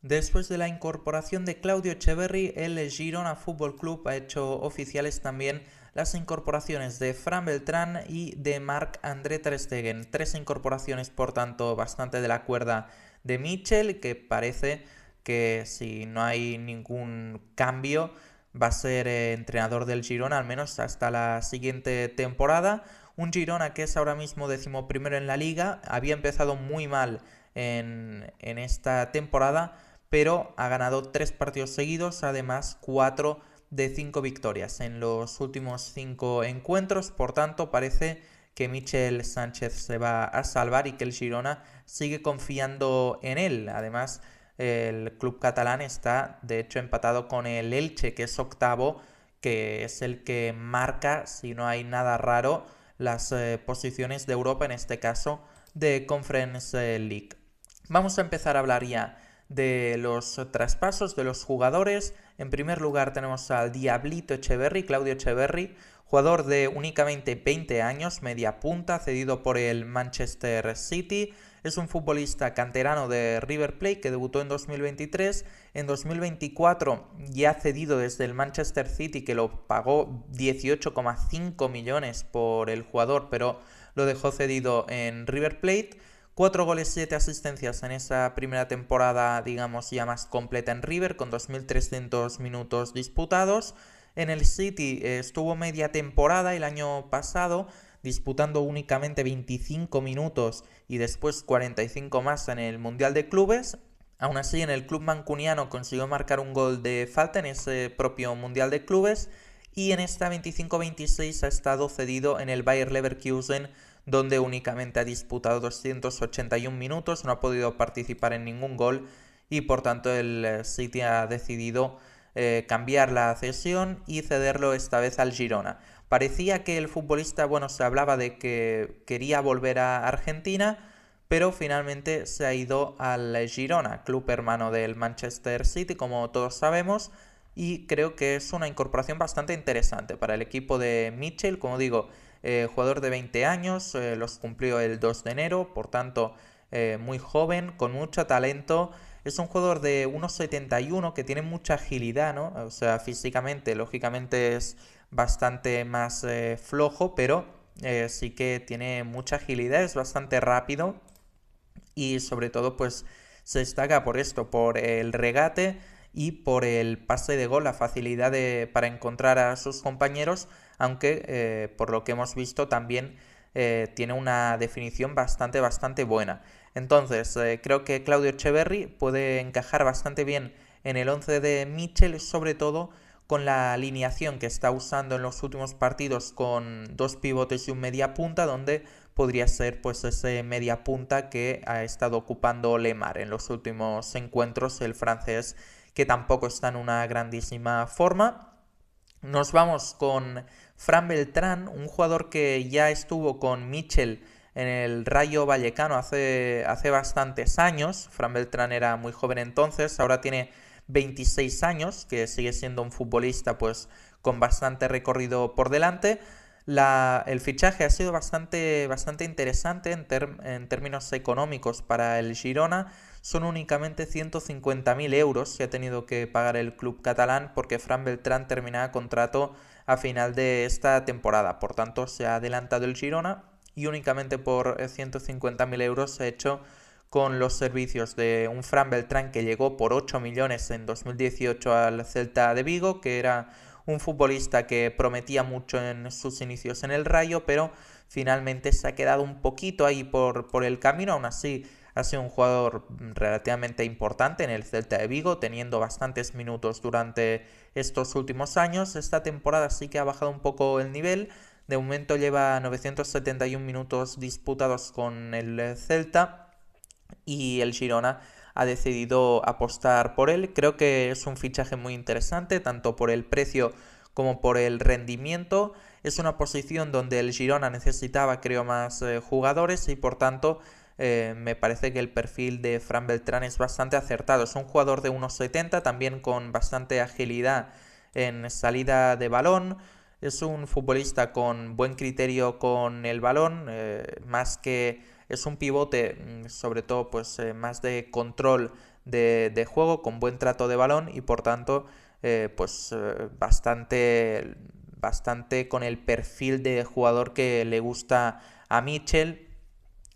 Después de la incorporación de Claudio Echeverri, el Girona Fútbol Club ha hecho oficiales también las incorporaciones de Fran Beltrán y de Marc-André ter Stegen. Tres incorporaciones, por tanto, bastante de la cuerda de Michel, que parece que si no hay ningún cambio va a ser entrenador del Girona, al menos hasta la siguiente temporada. Un Girona que es ahora mismo 11º en la liga, había empezado muy mal en esta temporada, pero ha ganado 3 partidos seguidos, además 4 de 5 victorias en los últimos 5 encuentros. Por tanto, parece que Michel Sánchez se va a salvar y que el Girona sigue confiando en él. Además, el club catalán está de hecho empatado con el Elche, que es octavo, que es el que marca, si no hay nada raro, las posiciones de Europa, en este caso de Conference League. Vamos a empezar a hablar ya de los traspasos de los jugadores. En primer lugar tenemos al Diablito Echeverri, Claudio Echeverri, jugador de únicamente 20 años, media punta, cedido por el Manchester City. Es un futbolista canterano de River Plate que debutó en 2023. En 2024 ya cedido desde el Manchester City, que lo pagó 18,5 millones por el jugador, pero lo dejó cedido en River Plate. 4 goles, 7 asistencias en esa primera temporada, digamos, ya más completa en River, con 2.300 minutos disputados. En el City estuvo media temporada el año pasado, disputando únicamente 25 minutos y después 45 más en el Mundial de Clubes. Aún así, en el club mancuniano consiguió marcar un gol de falta en ese propio Mundial de Clubes, y en esta 25-26 ha estado cedido en el Bayer Leverkusen, donde únicamente ha disputado 281 minutos, no ha podido participar en ningún gol y por tanto el City ha decidido cambiar la cesión y cederlo esta vez al Girona. Parecía que el futbolista, bueno, se hablaba de que quería volver a Argentina, pero finalmente se ha ido al Girona, club hermano del Manchester City, como todos sabemos, y creo que es una incorporación bastante interesante para el equipo de Mitchell. Como digo, jugador de 20 años, los cumplió el 2 de enero, por tanto muy joven, con mucho talento. Es un jugador de 1,71 que tiene mucha agilidad, ¿no? O sea, físicamente, lógicamente es bastante más flojo, pero sí que tiene mucha agilidad, es bastante rápido y sobre todo pues se destaca por esto, por el regate y por el pase de gol, la facilidad para encontrar a sus compañeros, aunque por lo que hemos visto también tiene una definición bastante buena. Entonces creo que Claudio Echeverri puede encajar bastante bien en el 11 de Mitchell, sobre todo con la alineación que está usando en los últimos partidos, con dos pivotes y un media punta, donde podría ser pues ese media punta que ha estado ocupando Lemar en los últimos encuentros, el francés, que tampoco está en una grandísima forma. Nos vamos con Fran Beltrán, un jugador que ya estuvo con Michel en el Rayo Vallecano hace bastantes años. Fran Beltrán era muy joven entonces, ahora tiene 26 años, que sigue siendo un futbolista pues con bastante recorrido por delante. El fichaje ha sido bastante interesante en términos económicos para el Girona. Son únicamente 150.000 euros que ha tenido que pagar el club catalán, porque Fran Beltrán terminaba contrato a final de esta temporada. Por tanto, se ha adelantado el Girona y únicamente por 150.000 euros se ha hecho con los servicios de un Fran Beltrán que llegó por 8 millones en 2018 al Celta de Vigo, que era un futbolista que prometía mucho en sus inicios en el Rayo, pero finalmente se ha quedado un poquito ahí por el camino. Aún así ha sido un jugador relativamente importante en el Celta de Vigo, teniendo bastantes minutos durante estos últimos años. Esta temporada sí que ha bajado un poco el nivel. De momento lleva 971 minutos disputados con el Celta y el Girona ha decidido apostar por él. Creo que es un fichaje muy interesante, tanto por el precio como por el rendimiento. Es una posición donde el Girona necesitaba, creo, más jugadores y por tanto me parece que el perfil de Fran Beltrán es bastante acertado. Es un jugador de 1,70, también con bastante agilidad en salida de balón. Es un futbolista con buen criterio con el balón, más que es un pivote, sobre todo pues más de control de juego, con buen trato de balón y por tanto bastante con el perfil de jugador que le gusta a Mitchell.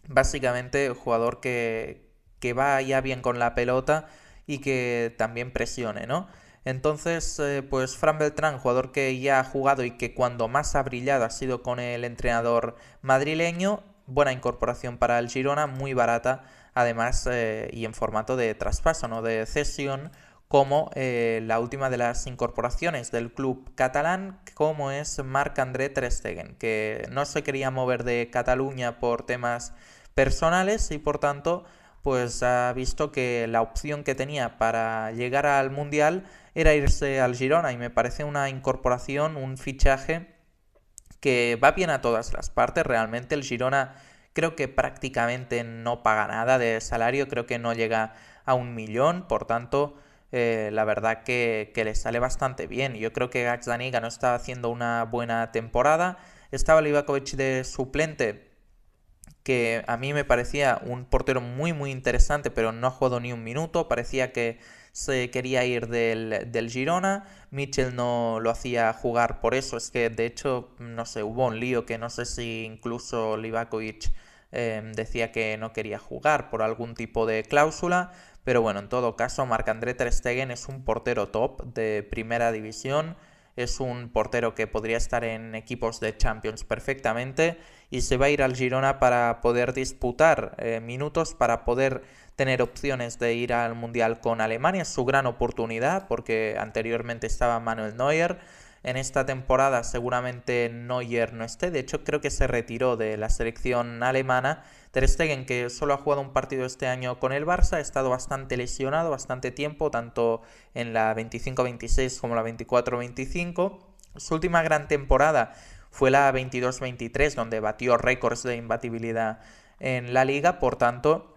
Básicamente jugador que vaya bien con la pelota y que también presione, ¿no? Entonces, pues Fran Beltrán, jugador que ya ha jugado y que cuando más ha brillado ha sido con el entrenador madrileño, buena incorporación para el Girona, muy barata, además, y en formato de traspaso, no de cesión, como la última de las incorporaciones del club catalán, como es Marc-André Ter Stegen, que no se quería mover de Cataluña por temas personales y por tanto pues ha visto que la opción que tenía para llegar al Mundial era irse al Girona y me parece una incorporación, un fichaje que va bien a todas las partes. Realmente el Girona creo que prácticamente no paga nada de salario, creo que no llega a 1 millón, por tanto la verdad que le sale bastante bien. Yo creo que Gazzaniga no estaba haciendo una buena temporada, estaba Livakovic de suplente, que a mí me parecía un portero muy muy interesante, pero no ha jugado ni un minuto, parecía que se quería ir del Girona, Mitchell no lo hacía jugar por eso, es que de hecho, no sé, hubo un lío que no sé si incluso Livakovic decía que no quería jugar por algún tipo de cláusula, pero bueno, en todo caso, Marc-André Ter Stegen es un portero top de primera división, es un portero que podría estar en equipos de Champions perfectamente y se va a ir al Girona para poder disputar minutos, para poder tener opciones de ir al Mundial con Alemania. Es su gran oportunidad porque anteriormente estaba Manuel Neuer. En esta temporada seguramente Neuer no esté, de hecho creo que se retiró de la selección alemana. Ter Stegen, que solo ha jugado un partido este año con el Barça, ha estado bastante lesionado, bastante tiempo, tanto en la 25-26 como la 24-25. Su última gran temporada fue la 22-23, donde batió récords de imbatibilidad en la liga, por tanto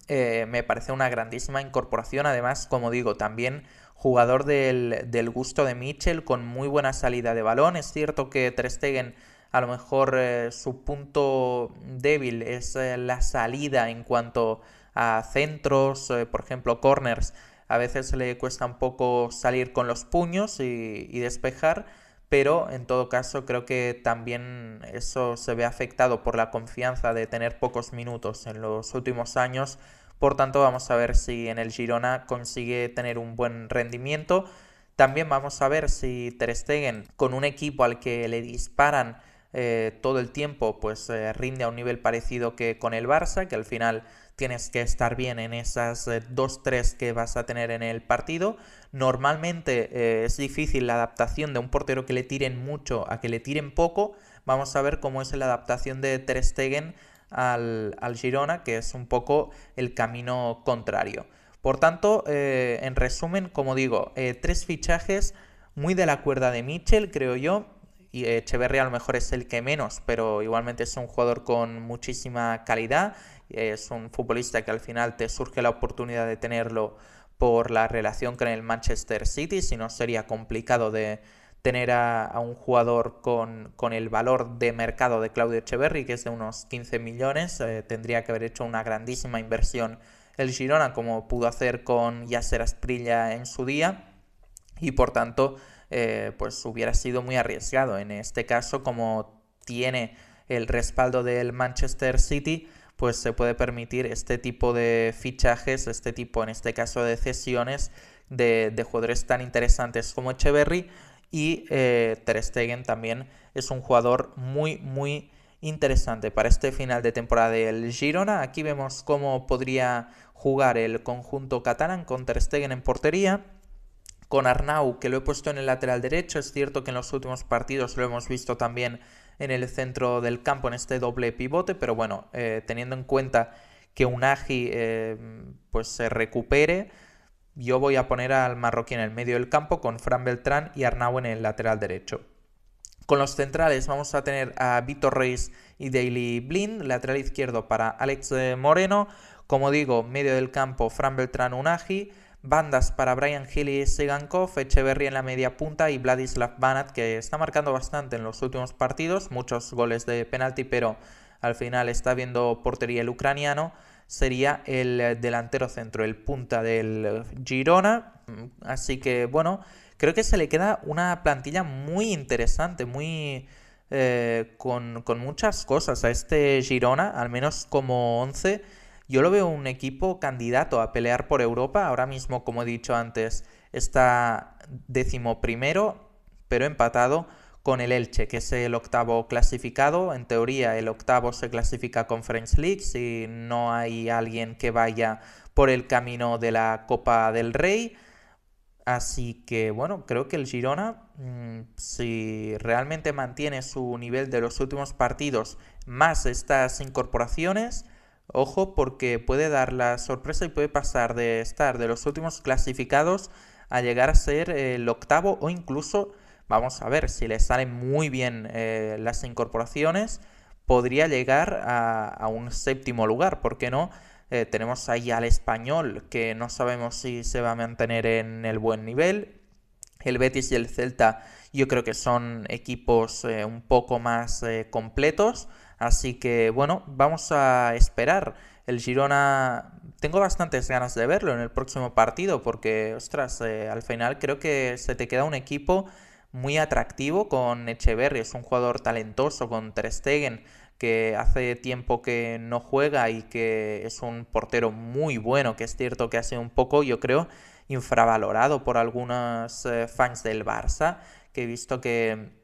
me parece una grandísima incorporación. Además, como digo, también jugador del gusto de Mitchell, con muy buena salida de balón. Es cierto que Ter Stegen a lo mejor su punto débil es la salida en cuanto a centros, por ejemplo corners, a veces le cuesta un poco salir con los puños y despejar, pero en todo caso creo que también eso se ve afectado por la confianza de tener pocos minutos en los últimos años. Por tanto, vamos a ver si en el Girona consigue tener un buen rendimiento. También vamos a ver si Ter Stegen, con un equipo al que le disparan todo el tiempo, pues rinde a un nivel parecido que con el Barça, que al final tienes que estar bien en esas 2-3 que vas a tener en el partido. Normalmente es difícil la adaptación de un portero que le tiren mucho a que le tiren poco. Vamos a ver cómo es la adaptación de Ter Stegen al Girona, que es un poco el camino contrario. Por tanto, en resumen, como digo, 3 fichajes muy de la cuerda de Mitchell, creo yo. Y Echeverri a lo mejor es el que menos, pero igualmente es un jugador con muchísima calidad. Es un futbolista que al final te surge la oportunidad de tenerlo por la relación con el Manchester City, si no sería complicado de tener a un jugador con el valor de mercado de Claudio Echeverri, que es de unos 15 millones. Tendría que haber hecho una grandísima inversión el Girona, como pudo hacer con Yasser Asprilla en su día, y por tanto pues hubiera sido muy arriesgado. En este caso, como tiene el respaldo del Manchester City, pues se puede permitir este tipo de fichajes, este tipo, en este caso, de cesiones de jugadores tan interesantes como Echeverri. Y Ter Stegen también es un jugador muy, muy interesante para este final de temporada del Girona. Aquí vemos cómo podría jugar el conjunto catalán con Ter Stegen en portería, con Arnau, que lo he puesto en el lateral derecho. Es cierto que en los últimos partidos lo hemos visto también en el centro del campo, en este doble pivote, pero bueno, teniendo en cuenta que Unagi pues se recupere, yo voy a poner al marroquí en el medio del campo con Fran Beltrán y Arnau en el lateral derecho. Con los centrales vamos a tener a Vítor Reis y Daley Blind, lateral izquierdo para Alex Moreno. Como digo, medio del campo Fran Beltrán, Unagi. Bandas para Bryan Gil y Sigankov, Echeverri en la media punta y Vladislav Banat, que está marcando bastante en los últimos partidos, muchos goles de penalti, pero al final está viendo portería el ucraniano. sería el delantero centro, el punta del Girona. Así que bueno, creo que se le queda una plantilla muy interesante, muy con muchas cosas a este Girona, al menos como 11. Yo lo veo un equipo candidato a pelear por Europa. Ahora mismo, como he dicho antes, está 11º, pero empatado con el Elche, que es el octavo clasificado. En teoría, el octavo se clasifica a Conference League si no hay alguien que vaya por el camino de la Copa del Rey. Así que bueno, creo que el Girona, si realmente mantiene su nivel de los últimos partidos más estas incorporaciones, ojo porque puede dar la sorpresa y puede pasar de estar de los últimos clasificados a llegar a ser el octavo o incluso, vamos a ver, si le salen muy bien las incorporaciones, podría llegar a un séptimo lugar, ¿por qué no? Tenemos ahí al Español, que no sabemos si se va a mantener en el buen nivel. El Betis y el Celta yo creo que son equipos un poco más completos. Así que bueno, vamos a esperar. El Girona, tengo bastantes ganas de verlo en el próximo partido porque, ostras, al final creo que se te queda un equipo muy atractivo con Echeverri. Es un jugador talentoso con Ter Stegen, que hace tiempo que no juega y que es un portero muy bueno, que es cierto que ha sido un poco, yo creo, infravalorado por algunos fans del Barça, que he visto que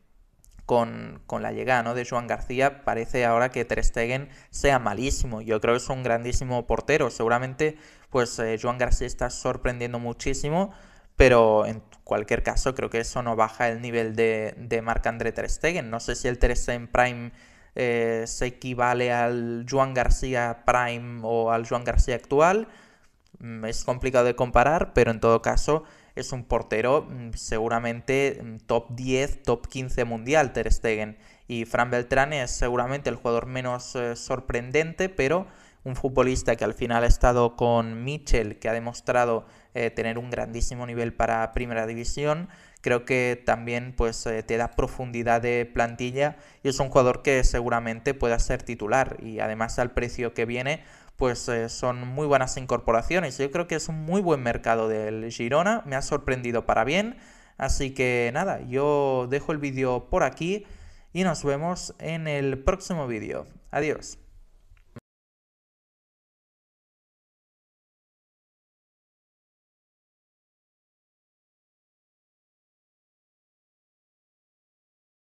con la llegada, ¿no?, de Joan García parece ahora que Ter Stegen sea malísimo. Yo creo que es un grandísimo portero. Seguramente pues Joan García está sorprendiendo muchísimo, pero en cualquier caso creo que eso no baja el nivel de Marc-André Ter Stegen. No sé si el Ter Stegen Prime se equivale al Joan García Prime o al Joan García actual. Es complicado de comparar, pero en todo caso es un portero seguramente top 10, top 15 mundial Ter Stegen. Y Fran Beltrán es seguramente el jugador menos sorprendente, pero un futbolista que al final ha estado con Mitchell, que ha demostrado tener un grandísimo nivel para Primera División. Creo que también pues te da profundidad de plantilla y es un jugador que seguramente pueda ser titular, y además al precio que viene pues son muy buenas incorporaciones. Yo creo que es un muy buen mercado del Girona, me ha sorprendido para bien. Así que nada, yo dejo el vídeo por aquí y nos vemos en el próximo vídeo. Adiós.